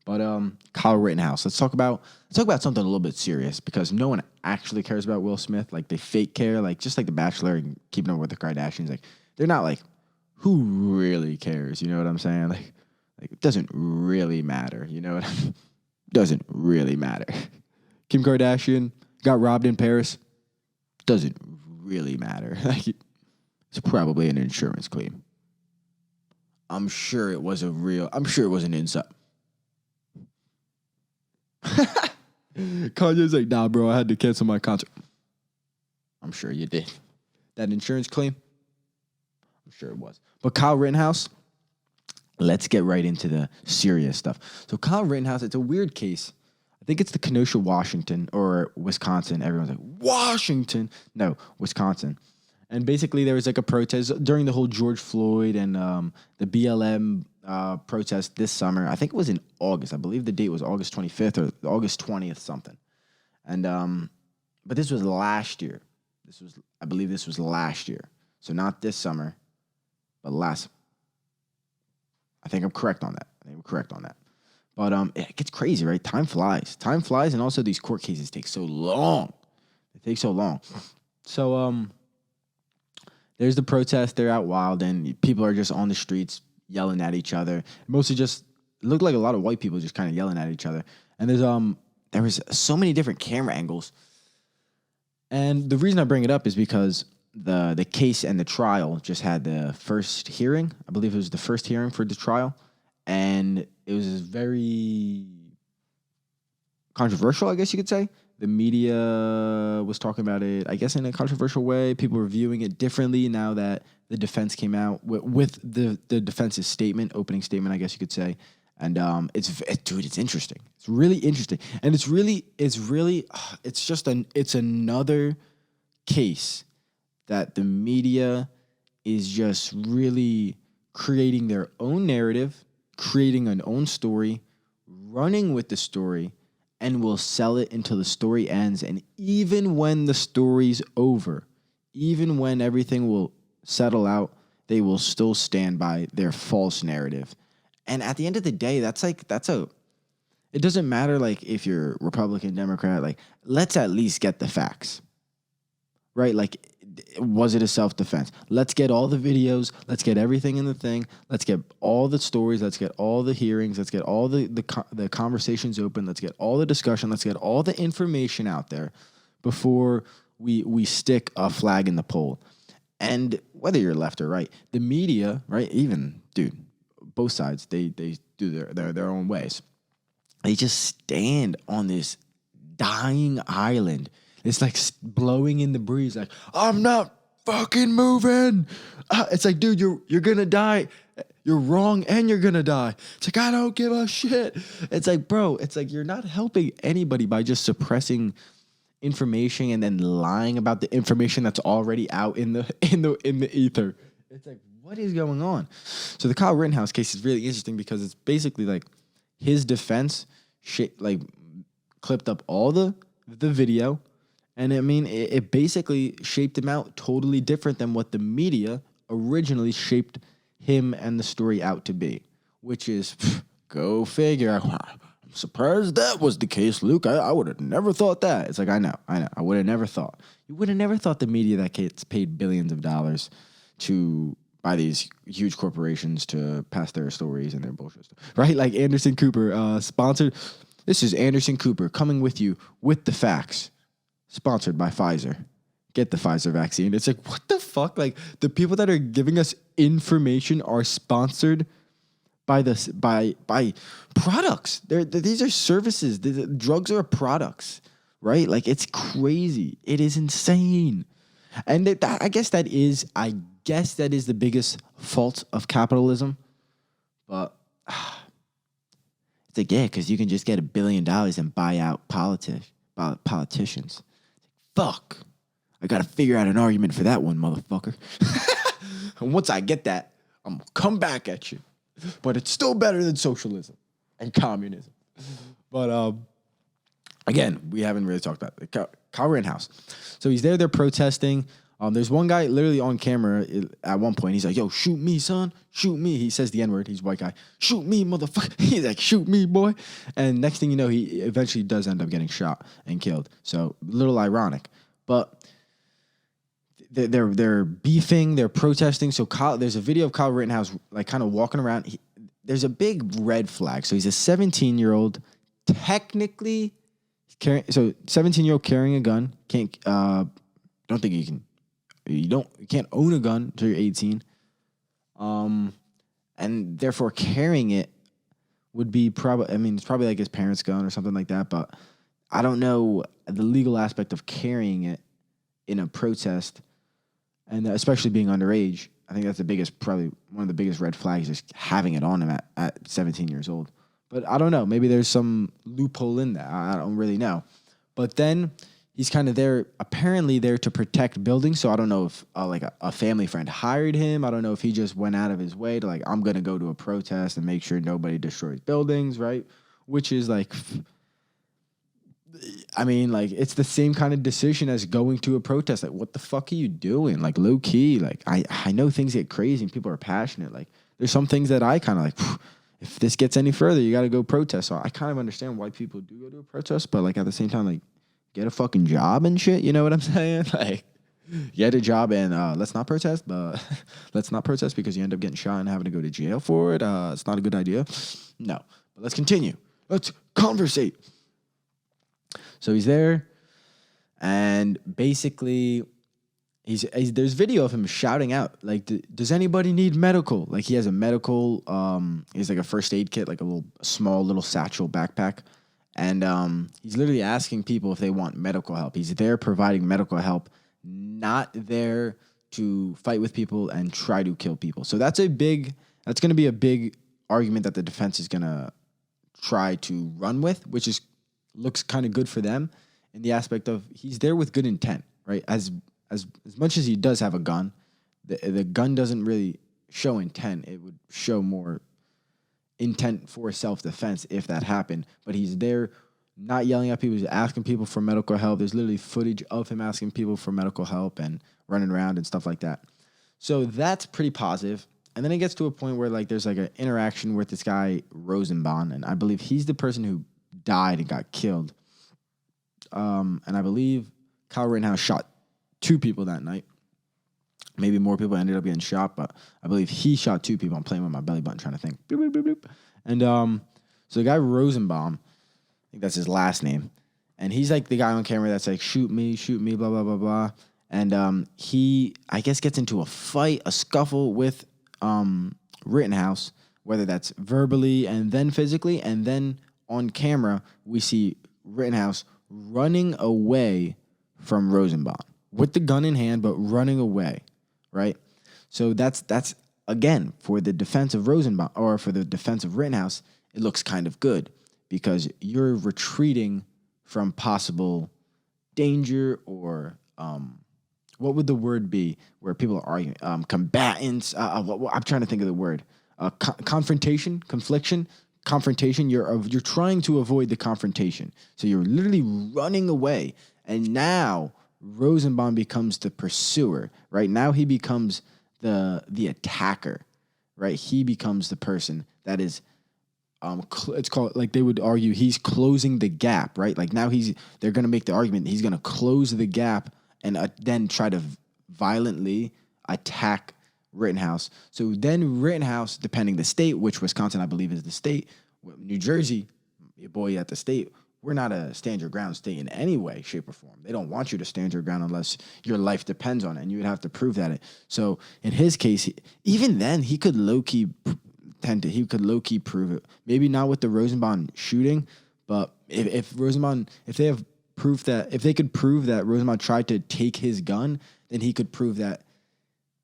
But Kyle Rittenhouse. Let's talk about something a little bit serious because no one actually cares about Will Smith. Like they fake care, like just like The Bachelor and Keeping Up with the Kardashians. Like they're not like who really cares. You know what I'm saying? Like it doesn't really matter. You know what? Doesn't really matter. Kim Kardashian got robbed in Paris. Doesn't really matter. Like it's probably an insurance claim. I'm sure it was an insult. Kanye's like, nah, bro, I had to cancel my concert. I'm sure you did. That insurance claim? I'm sure it was. But Kyle Rittenhouse, let's get right into the serious stuff. So Kyle Rittenhouse, it's a weird case. I think it's the Kenosha, Washington, or Wisconsin. Everyone's like, Washington. No, Wisconsin. And basically there was like a protest during the whole George Floyd and the BLM protest this summer. I think it was in August. I believe the date was August 25th or August 20th something. And but this was last year. I believe this was last year. So not this summer, but last. I think I'm correct on that. But it gets crazy, right? Time flies, and also these court cases take so long. So there's the protest. They're out wild, and people are just on the streets yelling at each other. Mostly just it looked like a lot of white people just kind of yelling at each other. And there was so many different camera angles. And the reason I bring it up is because the case and the trial just had the first hearing. I believe it was the first hearing for the trial. And it was very controversial, I guess you could say. The media was talking about it, I guess, in a controversial way. People were viewing it differently now that the defense came out with the defense's opening statement, I guess you could say. And it's interesting. It's really interesting, and it's another case that the media is just really creating their own narrative, creating an own story, running with the story, and will sell it until the story ends. And even when the story's over, even when everything will settle out, they will still stand by their false narrative. And at the end of the day, it doesn't matter like if you're Republican, Democrat, like let's at least get the facts, right? Like, was it a self-defense? Let's get all the videos. Let's get everything in the thing. Let's get all the stories. Let's get all the hearings. Let's get all the conversations open. Let's get all the discussion. Let's get all the information out there before we stick a flag in the pole. And whether you're left or right, the media, right? Even, dude, both sides, they do their own ways. They just stand on this dying island. It's like blowing in the breeze. Like, I'm not fucking moving. It's like, dude, you're going to die. You're wrong and you're going to die. It's like, I don't give a shit. It's like, bro, it's like you're not helping anybody by just suppressing information and then lying about the information that's already out in the ether. It's like, what is going on? So the Kyle Rittenhouse case is really interesting because it's basically like his defense clipped up all the video. And I mean, it basically shaped him out totally different than what the media originally shaped him and the story out to be, which is, go figure. I'm surprised that was the case, Luke. I would have never thought that. It's like, I know. I would have never thought. You would have never thought the media that gets paid billions of dollars by these huge corporations to pass their stories and their bullshit stuff, right? Like Anderson Cooper, sponsored. This is Anderson Cooper coming with you with the facts. Sponsored by Pfizer. Get the Pfizer vaccine. It's like, what the fuck? Like, the people that are giving us information are sponsored by products. These are services. The drugs are products, right? Like, it's crazy. It is insane. And I guess that is the biggest fault of capitalism. But it's like, yeah, because you can just get $1 billion and buy out politicians. Fuck. I got to figure out an argument for that one, motherfucker. And once I get that, I'm going to come back at you. But it's still better than socialism and communism. But again, we haven't really talked about it. Kyle Rittenhouse. So he's there, they're protesting. There's one guy literally on camera at one point. He's like, "Yo, shoot me, son, shoot me." He says the N-word. He's a white guy. "Shoot me, motherfucker." He's like, "Shoot me, boy." And next thing you know, he eventually does end up getting shot and killed. So a little ironic, but they're beefing, they're protesting. So there's a video of Kyle Rittenhouse like kind of walking around. There's a big red flag. So he's a 17-year-old, technically carrying. So 17-year-old carrying a gun. Don't think you can. You can't own a gun until you're 18. And therefore carrying it would be it's probably like his parents' gun or something like that, but I don't know the legal aspect of carrying it in a protest, and especially being underage. I think that's probably one of the biggest red flags, is having it on him at 17 years old. But I don't know. Maybe there's some loophole in that. I don't really know. But then he's kind of apparently there to protect buildings. So I don't know if like a family friend hired him. I don't know if he just went out of his way to like, I'm going to go to a protest and make sure nobody destroys buildings, right? Which is like, it's the same kind of decision as going to a protest. Like, what the fuck are you doing? Like, low key, like, I know things get crazy and people are passionate. Like, there's some things that I kind of like, if this gets any further, you got to go protest. So I kind of understand why people do go to a protest, but like at the same time, like, get a fucking job and shit. You know what I'm saying? Like, get a job and let's not protest, but let's not protest because you end up getting shot and having to go to jail for it. It's not a good idea. No, but let's continue. Let's conversate. So he's there, and basically, there's video of him shouting out, like, "Does anybody need medical?" Like, he has a medical, he's like a first aid kit, like a small little satchel backpack, and he's literally asking people if they want medical help. He's there providing medical help, not there to fight with people and try to kill people. So that's going to be a big argument that the defense is going to try to run with, which looks kind of good for them in the aspect of he's there with good intent, right? As much as he does have a gun, the gun doesn't really show intent. It would show more intent for self-defense if that happened. But he's there not yelling at people. He's asking people for medical help. There's literally footage of him asking people for medical help and running around and stuff like that. So that's pretty positive. And then it gets to a point where like there's like an interaction with this guy Rosenbaum, and I believe he's the person who died and got killed. And I believe Kyle Rittenhouse shot 2 people that night. Maybe more people ended up getting shot, but I believe he shot 2 people. I'm playing with my belly button trying to think. Boop, boop, boop, boop. And so the guy Rosenbaum, I think that's his last name, and he's like the guy on camera that's like, shoot me, blah, blah, blah, blah. And he, I guess, gets into a scuffle with Rittenhouse, whether that's verbally and then physically, and then on camera, we see Rittenhouse running away from Rosenbaum with the gun in hand, but running away, right? So that's again, for the defense of Rosenbaum, or for the defense of Rittenhouse, it looks kind of good because you're retreating from possible danger, or what would the word be where people are arguing? Combatants. I'm trying to think of the word. Confrontation. You're trying to avoid the confrontation, so you're literally running away. And now Rosenbaum becomes the pursuer. Right now, he becomes the attacker. Right, he becomes the person that is. It's called, like they would argue, he's closing the gap. Right, like now they're gonna make the argument he's gonna close the gap and then try to violently attack Rittenhouse. So then Rittenhouse, depending the state, which Wisconsin I believe is the state, New Jersey, your boy at the state, we're not a stand your ground state in any way, shape, or form. They don't want you to stand your ground unless your life depends on it, and you would have to prove that. So in his case, even then, he could low-key prove it. Maybe not with the Rosenbaum shooting, but if they have proof that, if they could prove that Rosenbaum tried to take his gun, then he could prove that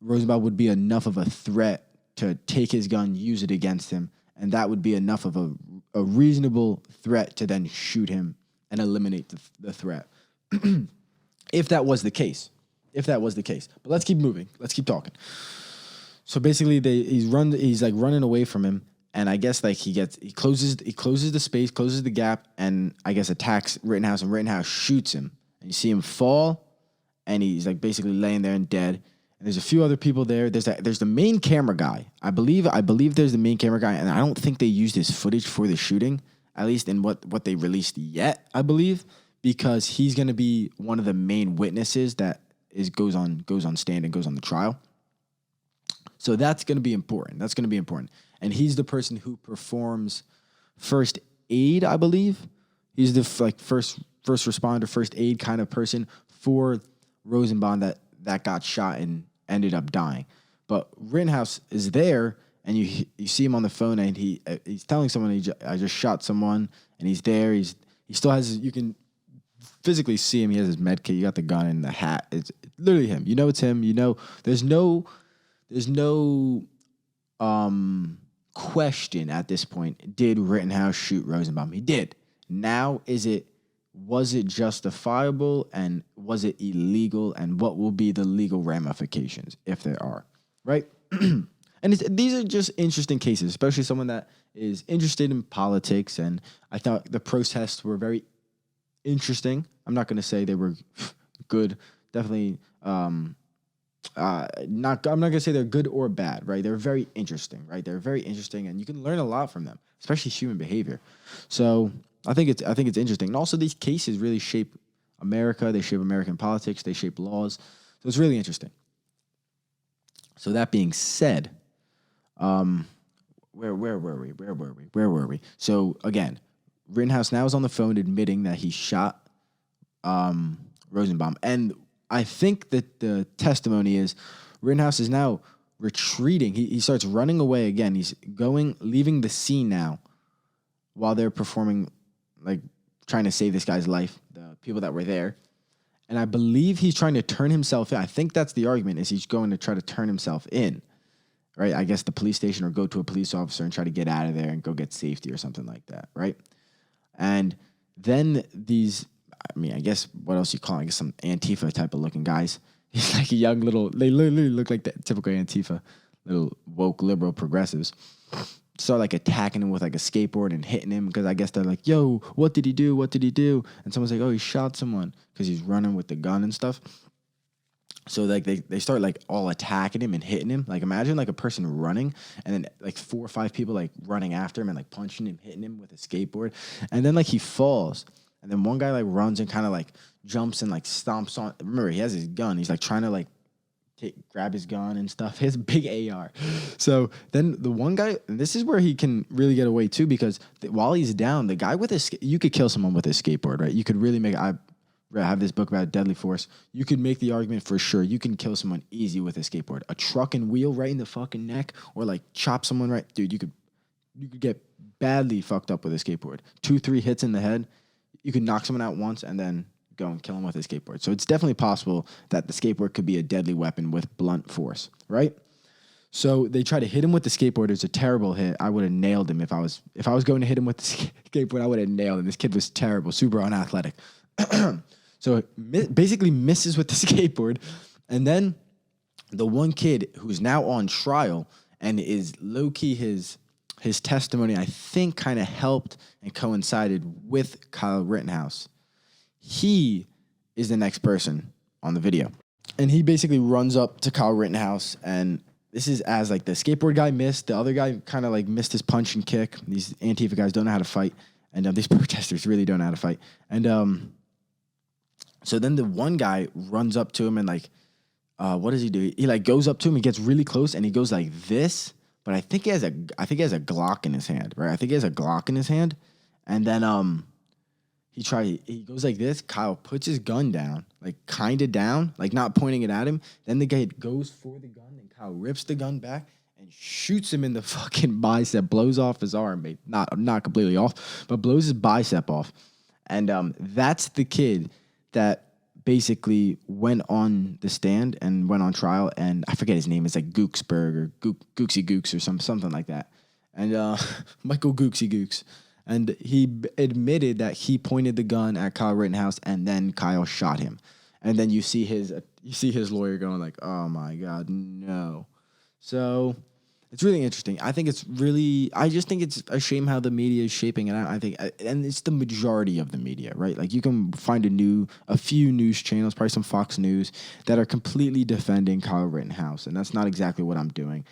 Rosenbaum would be enough of a threat to take his gun, use it against him, and that would be enough of a reasonable threat to then shoot him and eliminate the threat. If that was the case. But let's keep moving. Let's keep talking. So basically, he's like running away from him, and I guess like he closes the space, closes the gap, and I guess attacks Rittenhouse, and Rittenhouse shoots him. And you see him fall, and he's like basically laying there and dead. And there's a few other people there. There's the main camera guy. I believe there's the main camera guy, and I don't think they used his footage for the shooting, at least in what they released yet, I believe, because he's gonna be one of the main witnesses that goes on stand and goes on the trial. So that's gonna be important. And he's the person who performs first aid, I believe. He's the first responder, first aid kind of person for Rosenbaum that got shot and ended up dying. But Rittenhouse is there, and you see him on the phone, and he's telling someone I just shot someone, and he's there. He still has, you can physically see him. He has his med kit. You got the gun and the hat. It's literally him. You know it's him. You know there's no question at this point. Did Rittenhouse shoot Rosenbaum? He did. Now was it justifiable, and was it illegal, and what will be the legal ramifications if there are, right? And these are just interesting cases, especially someone that is interested in politics, and I thought the protests were very interesting. I'm not going to say they were good. Definitely I'm not going to say they're good or bad, right? They're very interesting, right? They're very interesting, and you can learn a lot from them, especially human behavior. So I think it's interesting. And also these cases really shape America. They shape American politics. They shape laws. So it's really interesting. So that being said, where were we? So again, Rittenhouse now is on the phone admitting that he shot Rosenbaum. And I think that the testimony is Rittenhouse is now retreating. He starts running away again. He's leaving the scene now while they're performing, like trying to save this guy's life, the people that were there. And I believe he's trying to turn himself in. I think that's the argument, is he's going to try to turn himself in, right? I guess the police station, or go to a police officer and try to get out of there and go get safety or something like that, right? And then I guess what else you call it? I guess some Antifa type of looking guys. He's like a young little, they literally look like the typical Antifa, little woke liberal progressives. Start like attacking him with like a skateboard and hitting him, because I guess they're like, yo, what did he do? And someone's like, oh, he shot someone, because he's running with the gun and stuff. So like they start like all attacking him and hitting him. Like imagine like a person running, and then like 4 or 5 people like running after him and like punching him, hitting him with a skateboard. And then like he falls. And then one guy like runs and kind of like jumps and like stomps on. Remember, he has his gun. He's like trying to like grab his gun and stuff. His big AR. So then the one guy, and this is where he can really get away too, because while he's down, the guy with you could kill someone with a skateboard, right? You could really I have this book about deadly force. You could make the argument for sure you can kill someone easy with a skateboard. A truck and wheel right in the fucking neck, or like chop someone right. Dude, you could get badly fucked up with a skateboard. 2-3 hits in the head. You could knock someone out once and then go and kill him with a skateboard. So it's definitely possible that the skateboard could be a deadly weapon with blunt force, right? So they try to hit him with the skateboard. It's a terrible hit. I would have nailed him if I was going to hit him with the skateboard. I would have nailed him. This kid was terrible, super unathletic. So it basically misses with the skateboard, and then the one kid who's now on trial and is low key his testimony, I think, kind of helped and coincided with Kyle Rittenhouse. He is the next person on the video. And he basically runs up to Kyle Rittenhouse, and this is as like the skateboard guy missed. The other guy kind of like missed his punch and kick. These Antifa guys don't know how to fight, and these protesters really don't know how to fight. And so then the one guy runs up to him and like, what does he do? He like goes up to him, he gets really close, and he goes like this. But I think he has a Glock in his hand, right? I think he has a Glock in his hand. And then he goes like this. Kyle puts his gun down, like kind of down, like not pointing it at him. Then the guy goes for the gun, and Kyle rips the gun back and shoots him in the fucking bicep, blows off his arm, not completely off, but blows his bicep off. And that's the kid that basically went on the stand and went on trial, and I forget his name. It's like Gooksburg or Gooksy Gooks or something like that. And Michael Gooksy Gooks. And he admitted that he pointed the gun at Kyle Rittenhouse, and then Kyle shot him. And then you see his lawyer going like, "Oh my God, no." So It's really interesting. I just think it's a shame how the media is shaping it. I think, and it's the majority of the media, right? Like you can find a few news channels, probably some Fox News, that are completely defending Kyle Rittenhouse, and that's not exactly what I'm doing.